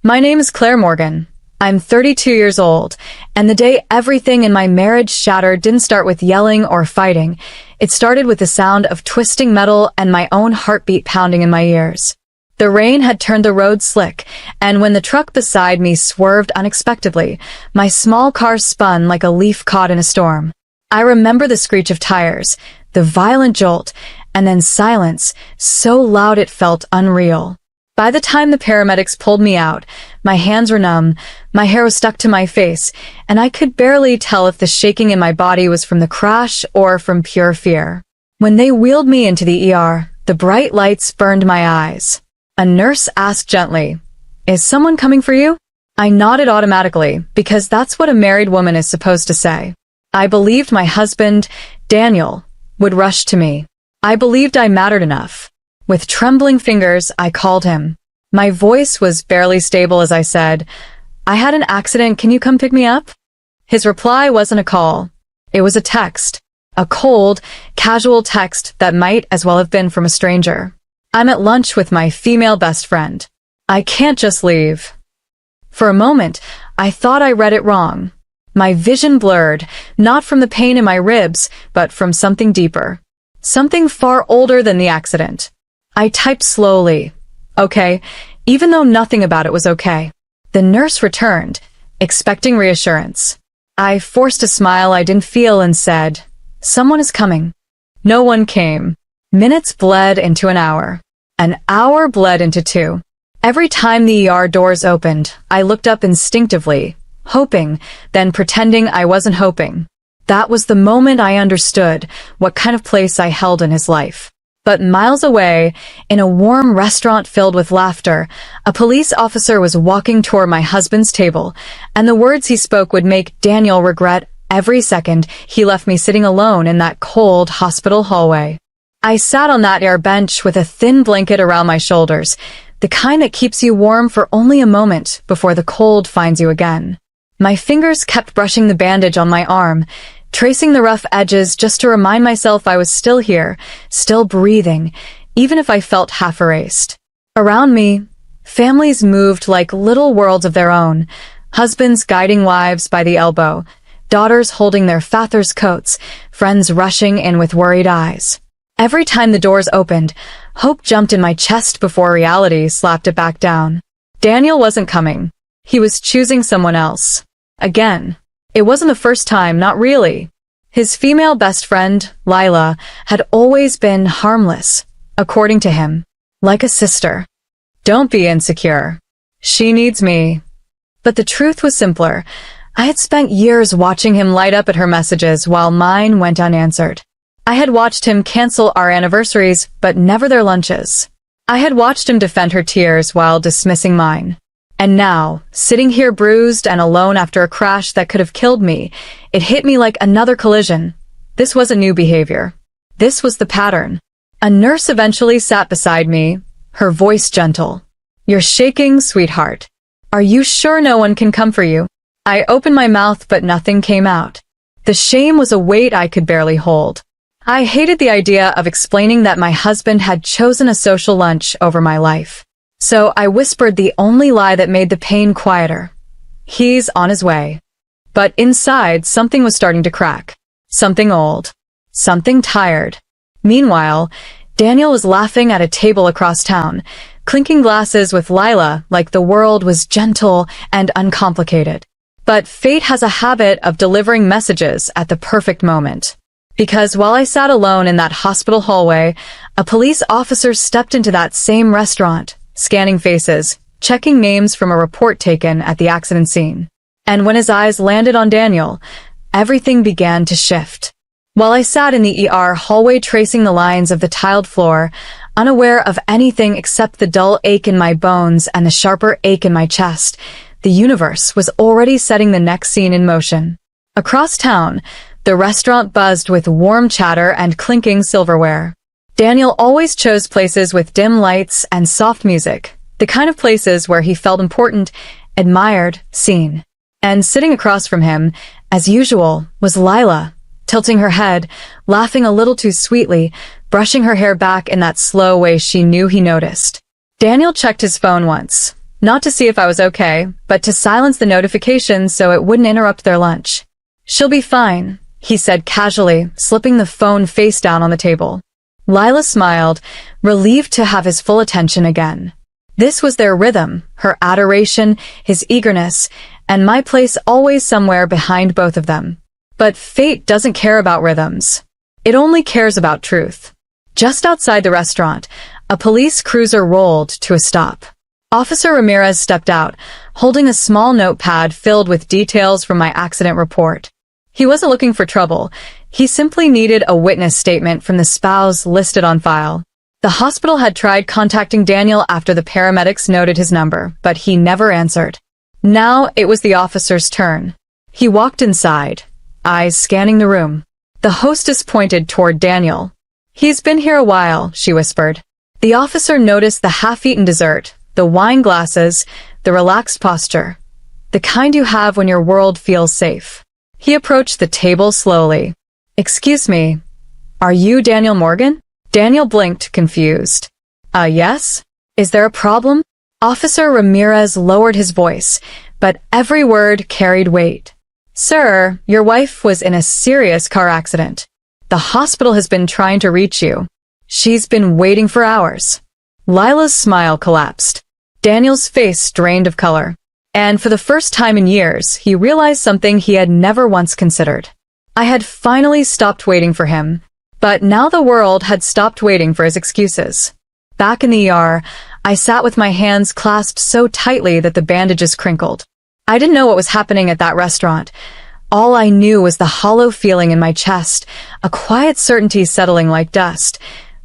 My name is Claire Morgan. I'm 32 years old, and the day everything in my marriage shattered didn't start with yelling or fighting. It started with the sound of twisting metal and my own heartbeat pounding in my ears. The rain had turned the road slick, and when the truck beside me swerved unexpectedly, my small car spun like a leaf caught in a storm. I remember the screech of tires, the violent jolt, and then silence, so loud it felt unreal. By the time the paramedics pulled me out, my hands were numb, my hair was stuck to my face, and I could barely tell if the shaking in my body was from the crash or from pure fear. When they wheeled me into the ER, the bright lights burned my eyes. A nurse asked gently, "Is someone coming for you?" I nodded automatically, because that's what a married woman is supposed to say. I believed my husband, Daniel, would rush to me. I believed I mattered enough. With trembling fingers, I called him. My voice was barely stable as I said, "I had an accident, can you come pick me up?" His reply wasn't a call. It was a text. A cold, casual text that might as well have been from a stranger. "I'm at lunch with my female best friend. I can't just leave." For a moment, I thought I read it wrong. My vision blurred, not from the pain in my ribs, but from something deeper. Something far older than the accident. I typed slowly, "Okay," even though nothing about it was okay. The nurse returned, expecting reassurance. I forced a smile I didn't feel and said, "Someone is coming." No one came. Minutes bled into an hour. An hour bled into 2. Every time the ER doors opened, I looked up instinctively, hoping, then pretending I wasn't hoping. That was the moment I understood what kind of place I held in his life. But miles away, in a warm restaurant filled with laughter, a police officer was walking toward my husband's table, and the words he spoke would make Daniel regret every second he left me sitting alone in that cold hospital hallway. I sat on that air bench with a thin blanket around my shoulders, the kind that keeps you warm for only a moment before the cold finds you again. My fingers kept brushing the bandage on my arm, tracing the rough edges just to remind myself I was still here, still breathing, even if I felt half erased. Around me, families moved like little worlds of their own, husbands guiding wives by the elbow, daughters holding their fathers' coats, friends rushing in with worried eyes. Every time the doors opened, hope jumped in my chest before reality slapped it back down. Daniel wasn't coming. He was choosing someone else. Again. It wasn't the first time, not really. His female best friend, Lila, had always been harmless, according to him, like a sister. "Don't be insecure. She needs me." But the truth was simpler. I had spent years watching him light up at her messages while mine went unanswered. I had watched him cancel our anniversaries, but never their lunches. I had watched him defend her tears while dismissing mine. And now, sitting here bruised and alone after a crash that could have killed me, it hit me like another collision. This wasn't new behavior. This was the pattern. A nurse eventually sat beside me, her voice gentle. "You're shaking, sweetheart. Are you sure no one can come for you?" I opened my mouth, but nothing came out. The shame was a weight I could barely hold. I hated the idea of explaining that my husband had chosen a social lunch over my life. So I whispered the only lie that made the pain quieter. "He's on his way." But inside, something was starting to crack. Something old. Something tired. Meanwhile, Daniel was laughing at a table across town, clinking glasses with Lila like the world was gentle and uncomplicated. But fate has a habit of delivering messages at the perfect moment. Because while I sat alone in that hospital hallway, a police officer stepped into that same restaurant, scanning faces, checking names from a report taken at the accident scene. And when his eyes landed on Daniel, everything began to shift. While I sat in the ER hallway tracing the lines of the tiled floor, unaware of anything except the dull ache in my bones and the sharper ache in my chest, the universe was already setting the next scene in motion. Across town, the restaurant buzzed with warm chatter and clinking silverware. Daniel always chose places with dim lights and soft music, the kind of places where he felt important, admired, seen. And sitting across from him, as usual, was Lila, tilting her head, laughing a little too sweetly, brushing her hair back in that slow way she knew he noticed. Daniel checked his phone once, Not to see if I was okay, but to silence the notifications so it wouldn't interrupt their lunch. "She'll be fine," he said casually, slipping the phone face down on the table. Lila smiled, relieved to have his full attention again. This was their rhythm, her adoration, his eagerness, and my place always somewhere behind both of them. But fate doesn't care about rhythms. It only cares about truth. Just outside the restaurant, a police cruiser rolled to a stop. Officer Ramirez stepped out, holding a small notepad filled with details from my accident report. He wasn't looking for trouble. He simply needed a witness statement from the spouse listed on file. The hospital had tried contacting Daniel after the paramedics noted his number, but he never answered. Now it was the officer's turn. He walked inside, eyes scanning the room. The hostess pointed toward Daniel. "He's been here a while," she whispered. The officer noticed the half-eaten dessert, the wine glasses, the relaxed posture. The kind you have when your world feels safe. He approached the table slowly. "Excuse me, are you Daniel Morgan?" Daniel blinked, confused. Yes? Is there a problem?" Officer Ramirez lowered his voice, but every word carried weight. "Sir, your wife was in a serious car accident. The hospital has been trying to reach you. She's been waiting for hours." Lila's smile collapsed. Daniel's face drained of color. And for the first time in years, he realized something he had never once considered. I had finally stopped waiting for him, but now the world had stopped waiting for his excuses. Back in the ER, I sat with my hands clasped so tightly that the bandages crinkled. I didn't know what was happening at that restaurant. All I knew was the hollow feeling in my chest, a quiet certainty settling like dust.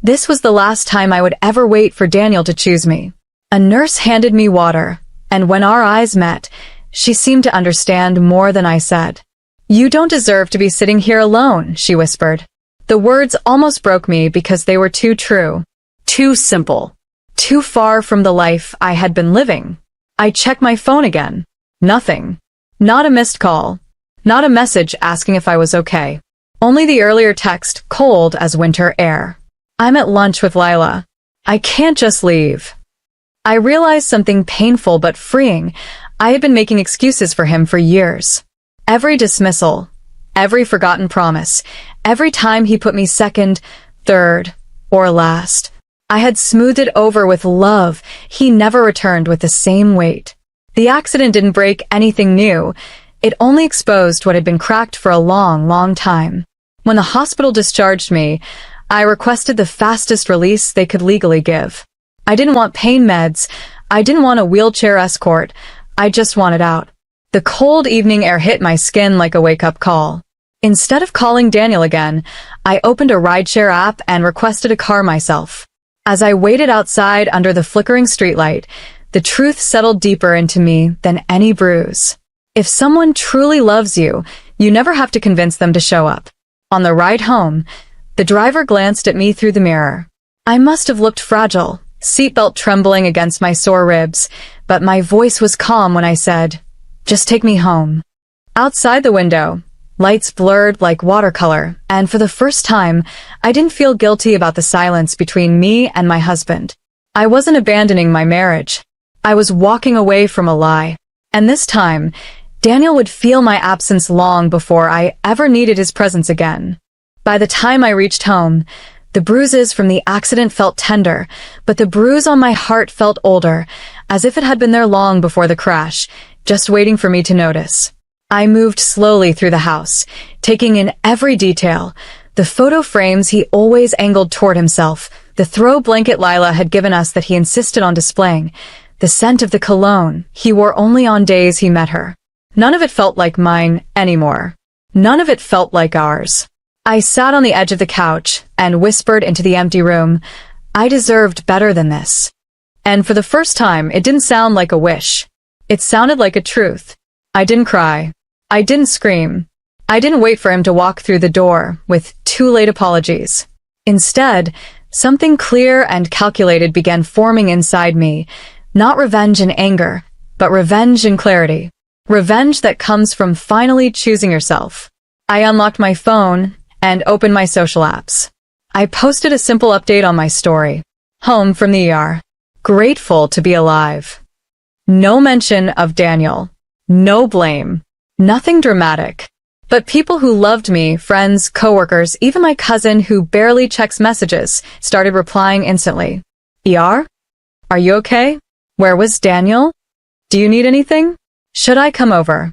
This was the last time I would ever wait for Daniel to choose me. A nurse handed me water, and when our eyes met, she seemed to understand more than I said. "You don't deserve to be sitting here alone," she whispered. The words almost broke me because they were too true, too simple, too far from the life I had been living. I checked my phone again. Nothing. Not a missed call. Not a message asking if I was okay. Only the earlier text, cold as winter air. "I'm at lunch with Lila. I can't just leave." I realized something painful but freeing. I had been making excuses for him for years. Every dismissal, every forgotten promise, every time he put me second, third, or last, I had smoothed it over with love. He never returned with the same weight. The accident didn't break anything new. It only exposed what had been cracked for a long, long time. When the hospital discharged me, I requested the fastest release they could legally give. I didn't want pain meds. I didn't want a wheelchair escort. I just wanted out. The cold evening air hit my skin like a wake-up call. Instead of calling Daniel again, I opened a rideshare app and requested a car myself. As I waited outside under the flickering streetlight, the truth settled deeper into me than any bruise. If someone truly loves you, you never have to convince them to show up. On the ride home, the driver glanced at me through the mirror. I must have looked fragile, seatbelt trembling against my sore ribs, but my voice was calm when I said, "Just take me home." Outside the window, lights blurred like watercolor, and for the first time, I didn't feel guilty about the silence between me and my husband. I wasn't abandoning my marriage. I was walking away from a lie. And this time, Daniel would feel my absence long before I ever needed his presence again. By the time I reached home, the bruises from the accident felt tender, but the bruise on my heart felt older, as if it had been there long before the crash, just waiting for me to notice. I moved slowly through the house, taking in every detail. The photo frames he always angled toward himself, the throw blanket Lila had given us that he insisted on displaying, the scent of the cologne he wore only on days he met her. None of it felt like mine anymore. None of it felt like ours. I sat on the edge of the couch and whispered into the empty room, I deserved better than this. And for the first time, it didn't sound like a wish. It sounded like a truth. I didn't cry. I didn't scream. I didn't wait for him to walk through the door with too late apologies. Instead, something clear and calculated began forming inside me, not revenge and anger, but revenge and clarity. Revenge that comes from finally choosing yourself. I unlocked my phone and opened my social apps. I posted a simple update on my story. Home from the ER. Grateful to be alive. No mention of Daniel. No blame. Nothing dramatic. But people who loved me, friends, coworkers, even my cousin who barely checks messages, started replying instantly. ER? Are you okay? Where was Daniel? Do you need anything? Should I come over?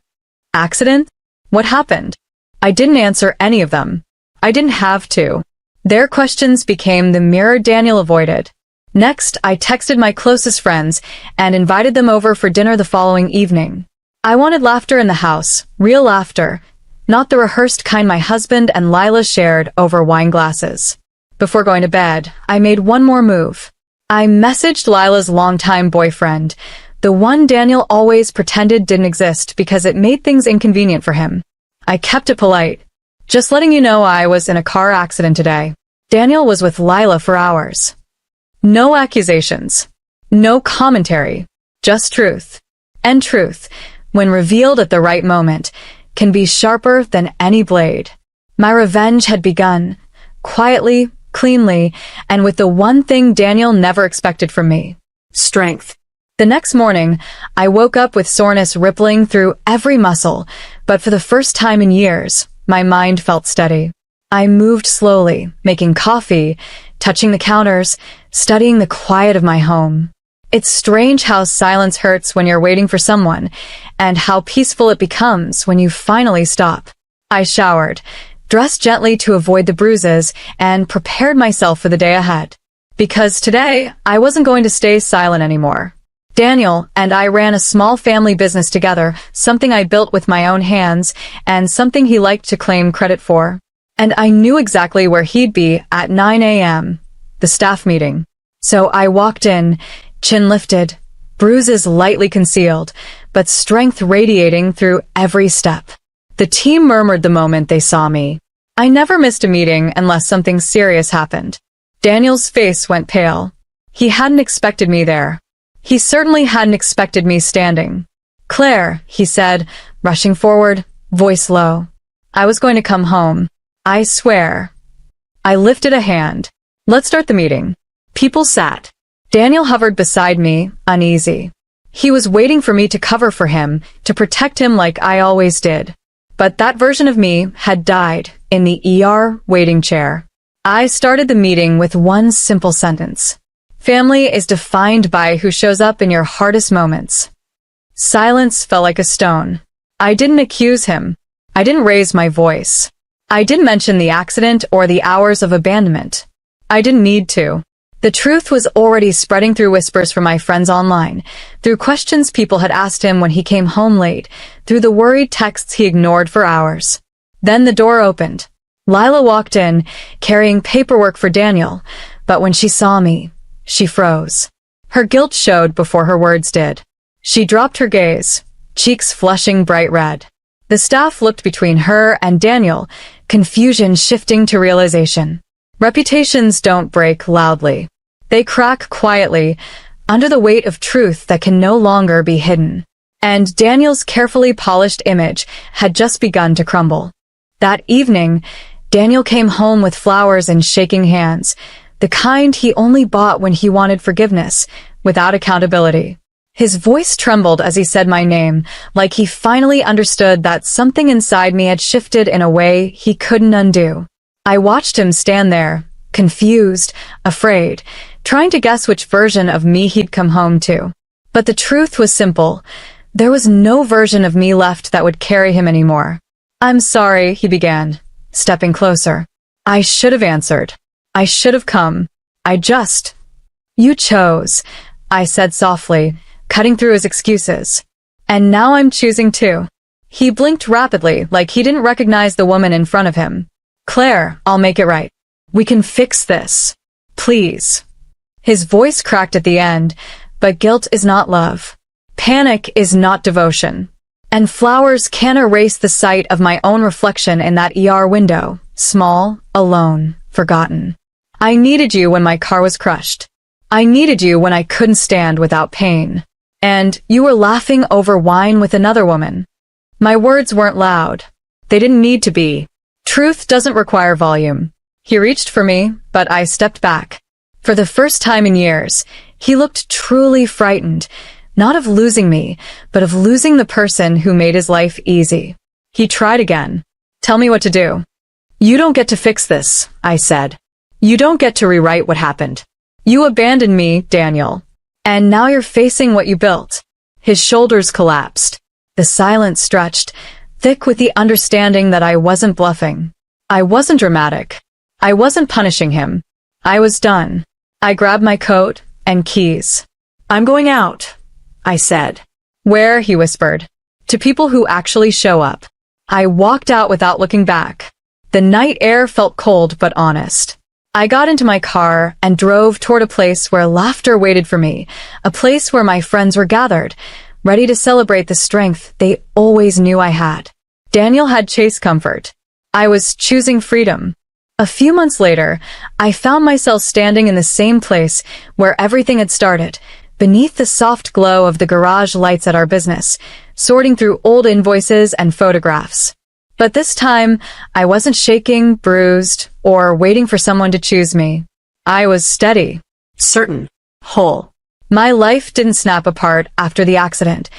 Accident? What happened? I didn't answer any of them. I didn't have to. Their questions became the mirror Daniel avoided. Next, I texted my closest friends and invited them over for dinner the following evening. I wanted laughter in the house, real laughter, not the rehearsed kind my husband and Lila shared over wine glasses. Before going to bed, I made one more move. I messaged Lila's longtime boyfriend, the one Daniel always pretended didn't exist because it made things inconvenient for him. I kept it polite. Just letting you know I was in a car accident today. Daniel was with Lila for hours. No accusations. No commentary. Just truth. And truth, when revealed at the right moment, can be sharper than any blade. My revenge had begun, quietly, cleanly, and with the one thing Daniel never expected from me: strength. The next morning, I woke up with soreness rippling through every muscle, but for the first time in years, my mind felt steady. I moved slowly, making coffee, touching the counters, studying the quiet of my home. It's strange how silence hurts when you're waiting for someone, and how peaceful it becomes when you finally stop. I showered, dressed gently to avoid the bruises, and prepared myself for the day ahead. Because today, I wasn't going to stay silent anymore. Daniel and I ran a small family business together, something I built with my own hands, and something he liked to claim credit for. And I knew exactly where he'd be at 9 a.m., the staff meeting. So I walked in, chin lifted, bruises lightly concealed, but strength radiating through every step. The team murmured the moment they saw me. I never missed a meeting unless something serious happened. Daniel's face went pale. He hadn't expected me there. He certainly hadn't expected me standing. "Claire," he said, rushing forward, voice low. "I was going to come home. I swear." I lifted a hand. "Let's start the meeting." People sat. Daniel hovered beside me, uneasy. He was waiting for me to cover for him, to protect him like I always did. But that version of me had died in the ER waiting chair. I started the meeting with one simple sentence. Family is defined by who shows up in your hardest moments. Silence fell like a stone. I didn't accuse him. I didn't raise my voice. I didn't mention the accident or the hours of abandonment. I didn't need to. The truth was already spreading through whispers from my friends online, through questions people had asked him when he came home late, through the worried texts he ignored for hours. Then the door opened. Lila walked in, carrying paperwork for Daniel, but when she saw me, she froze. Her guilt showed before her words did. She dropped her gaze, cheeks flushing bright red. The staff looked between her and Daniel, confusion shifting to realization. Reputations don't break loudly. They crack quietly, under the weight of truth that can no longer be hidden. And Daniel's carefully polished image had just begun to crumble. That evening, Daniel came home with flowers and shaking hands, the kind he only bought when he wanted forgiveness, without accountability. His voice trembled as he said my name, like he finally understood that something inside me had shifted in a way he couldn't undo. I watched him stand there, confused, afraid, trying to guess which version of me he'd come home to. But the truth was simple. There was no version of me left that would carry him anymore. "I'm sorry," he began, stepping closer. "I should have answered. I should have come. You chose," I said softly, cutting through his excuses. "And now I'm choosing too." He blinked rapidly, like he didn't recognize the woman in front of him. "Claire, I'll make it right. We can fix this. Please." His voice cracked at the end, but guilt is not love. Panic is not devotion. And flowers can't erase the sight of my own reflection in that ER window, small, alone, forgotten. I needed you when my car was crushed. I needed you when I couldn't stand without pain. And you were laughing over wine with another woman. My words weren't loud. They didn't need to be. Truth doesn't require volume. He reached for me, but I stepped back. For the first time in years, he looked truly frightened, Not of losing me, but of losing the person who made his life easy. He tried again. Tell me what to do. You don't get to fix this, I said. You don't get to rewrite what happened. You abandoned me, Daniel. And now you're facing what you built. His shoulders collapsed. The silence stretched, thick with the understanding that I wasn't bluffing. I wasn't dramatic. I wasn't punishing him. I was done. I grabbed my coat and keys. I'm going out, I said. Where? He whispered. To people who actually show up. I walked out without looking back. The night air felt cold but honest. I got into my car and drove toward a place where laughter waited for me, a place where my friends were gathered, ready to celebrate the strength they always knew I had. Daniel had chased comfort. I was choosing freedom. A few months later, I found myself standing in the same place where everything had started, beneath the soft glow of the garage lights at our business, sorting through old invoices and photographs. But this time, I wasn't shaking, bruised, or waiting for someone to choose me. I was steady, certain, whole. My life didn't snap apart after the accident.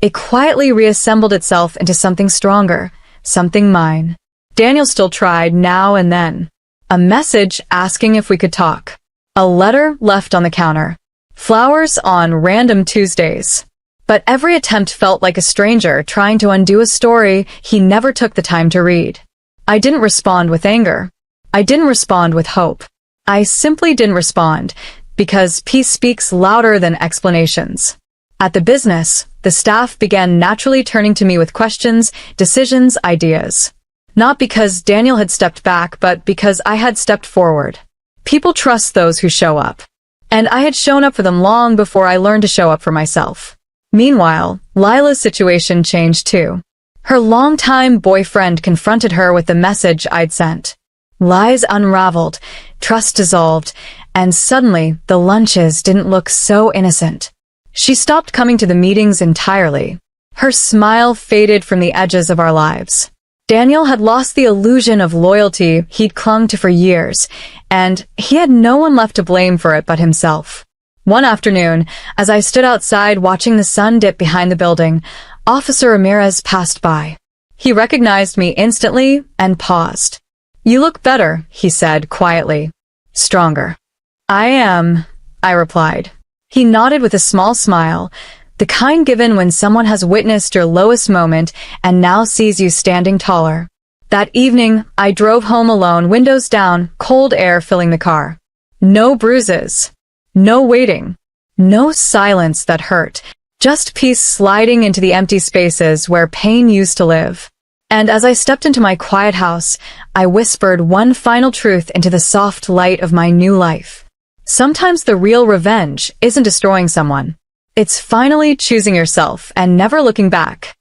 It quietly reassembled itself into something stronger, something mine. Daniel still tried now and then. A message asking if we could talk. A letter left on the counter. Flowers on random Tuesdays. But every attempt felt like a stranger trying to undo a story he never took the time to read. I didn't respond with anger. I didn't respond with hope. I simply didn't respond, because peace speaks louder than explanations. At the business, the staff began naturally turning to me with questions, decisions, ideas. Not because Daniel had stepped back, but because I had stepped forward. People trust those who show up. And I had shown up for them long before I learned to show up for myself. Meanwhile, Lila's situation changed too. Her longtime boyfriend confronted her with the message I'd sent. Lies unraveled, trust dissolved, and suddenly the lunches didn't look so innocent. She stopped coming to the meetings entirely. Her smile faded from the edges of our lives. Daniel had lost the illusion of loyalty he'd clung to for years, and he had no one left to blame for it but himself. One afternoon, as I stood outside watching the sun dip behind the building, Officer Ramirez passed by. He recognized me instantly and paused. "You look better," he said quietly. "Stronger." "I am," I replied. He nodded with a small smile, the kind given when someone has witnessed your lowest moment and now sees you standing taller. That evening, I drove home alone, windows down, cold air filling the car. No bruises. No waiting. No silence that hurt. Just peace sliding into the empty spaces where pain used to live. And as I stepped into my quiet house, I whispered one final truth into the soft light of my new life. Sometimes the real revenge isn't destroying someone. It's finally choosing yourself and never looking back.